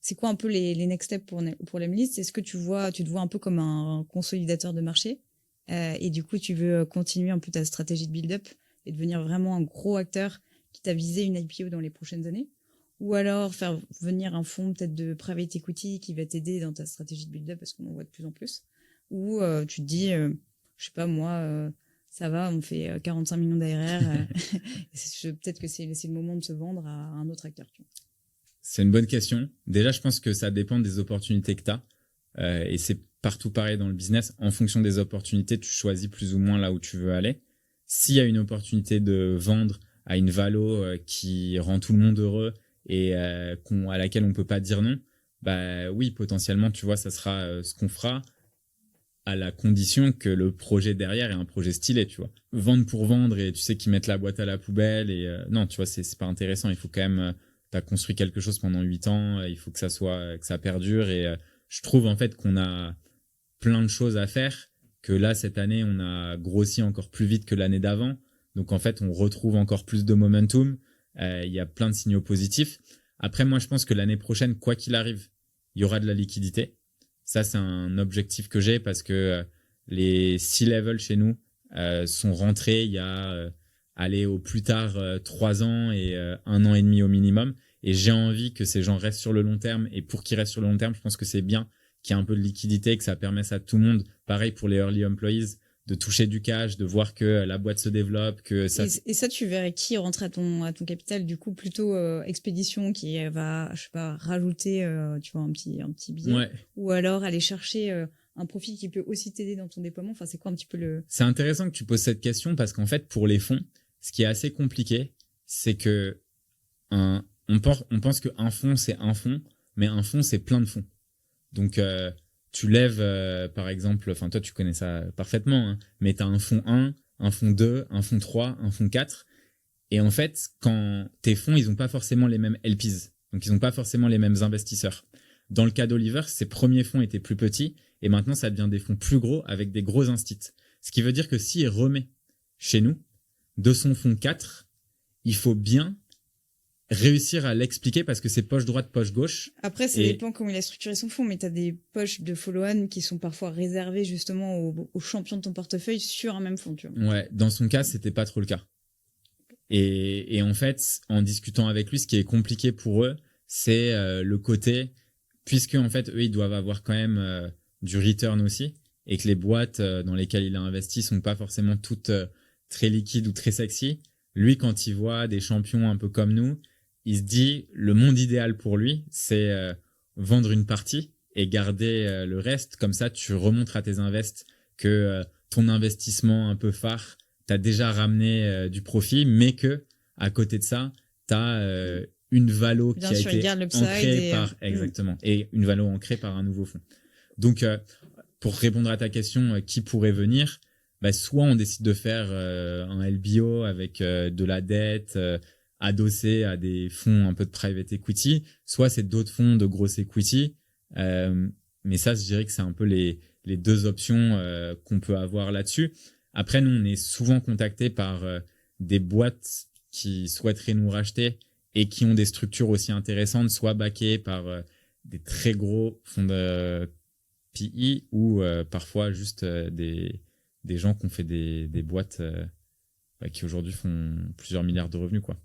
c'est quoi un peu les next steps pour Lemlist? Est-ce que tu te vois un peu comme un consolidateur de marché et du coup, tu veux continuer un peu ta stratégie de build-up et devenir vraiment un gros acteur qui t'a visé une IPO dans les prochaines années? Ou alors faire venir un fonds peut-être de private equity qui va t'aider dans ta stratégie de build-up parce qu'on en voit de plus en plus? Ou tu te dis, je sais pas moi, ça va, on fait 45 millions d'ARR, peut-être que c'est le moment de se vendre à un autre acteur. Tu vois. C'est une bonne question. Déjà, je pense que ça dépend des opportunités que tu as. Et c'est partout pareil dans le business. En fonction des opportunités, tu choisis plus ou moins là où tu veux aller. S'il y a une opportunité de vendre à une valo qui rend tout le monde heureux et à laquelle on peut pas dire non, bah oui, potentiellement, tu vois, ça sera ce qu'on fera à la condition que le projet derrière est un projet stylé, tu vois. Vendre pour vendre et tu sais qu'ils mettent la boîte à la poubelle et non, tu vois, c'est pas intéressant. Il faut quand même t'as construit quelque chose pendant 8 ans, il faut que ça perdure et je trouve en fait qu'on a plein de choses à faire, que là cette année on a grossi encore plus vite que l'année d'avant. Donc en fait, on retrouve encore plus de momentum, il y a plein de signaux positifs. Après moi je pense que l'année prochaine quoi qu'il arrive, il y aura de la liquidité. Ça, c'est un objectif que j'ai parce que les C-level chez nous sont rentrés il y a, aller au plus tard 3 ans et 1 an et demi au minimum. Et j'ai envie que ces gens restent sur le long terme. Et pour qu'ils restent sur le long terme, je pense que c'est bien qu'il y ait un peu de liquidité, que ça permette à tout le monde, pareil pour les early employees, de toucher du cash, de voir que la boîte se développe, que ça... Et ça, tu verrais qui rentrer à ton capital, du coup, plutôt Expédition qui va, je sais pas, rajouter, tu vois, un petit billet, Ouais, ou alors aller chercher un profil qui peut aussi t'aider dans ton déploiement. Enfin, c'est quoi un petit peu le... c'est intéressant que tu poses cette question parce qu'en fait, pour les fonds, ce qui est assez compliqué, c'est que on pense qu'un fonds, c'est un fonds, mais un fonds, c'est plein de fonds. Donc, tu lèves, par exemple, enfin, toi, tu connais ça parfaitement, hein, mais tu as un fonds 1, un fonds 2, un fonds 3, un fonds 4. Et en fait, quand tes fonds, ils n'ont pas forcément les mêmes LPs. Donc, ils n'ont pas forcément les mêmes investisseurs. Dans le cas d'Oliver, ses premiers fonds étaient plus petits et maintenant, ça devient des fonds plus gros avec des gros instits. Ce qui veut dire que s'il remet chez nous de son fonds 4, il faut bien réussir à l'expliquer parce que c'est poche droite, poche gauche. Après, ça Et dépend comment il a structuré son fonds, mais tu as des poches de follow-on qui sont parfois réservées justement aux champions de ton portefeuille sur un même fonds, tu vois. ouais, dans son cas, c'était pas trop le cas. Et en fait, en discutant avec lui, ce qui est compliqué pour eux, c'est le côté, puisque en fait, eux, ils doivent avoir quand même du return aussi, et que les boîtes dans lesquelles il a investi sont pas forcément toutes très liquides ou très sexy. Lui, quand il voit des champions un peu comme nous, il se dit, le monde idéal pour lui, c'est vendre une partie et garder le reste. Comme ça, tu remontres à tes invests que ton investissement un peu phare t'as déjà ramené du profit, mais que à côté de ça, t'as une valo Bien qui a sûr, il été garde l'upside ancrée et... par exactement et une valo ancrée par un nouveau fonds. Donc, pour répondre à ta question, qui pourrait venir, bah, soit on décide de faire un LBO avec de la dette adossée à des fonds un peu de private equity, soit c'est d'autres fonds de grosse equity. Euh, mais ça, je dirais que c'est un peu les deux options qu'on peut avoir là-dessus. Après, nous, on est souvent contactés par des boîtes qui souhaiteraient nous racheter et qui ont des structures aussi intéressantes, soit backées par des très gros fonds de PI ou parfois juste des gens qui ont fait des boîtes qui aujourd'hui font plusieurs milliards de revenus, quoi.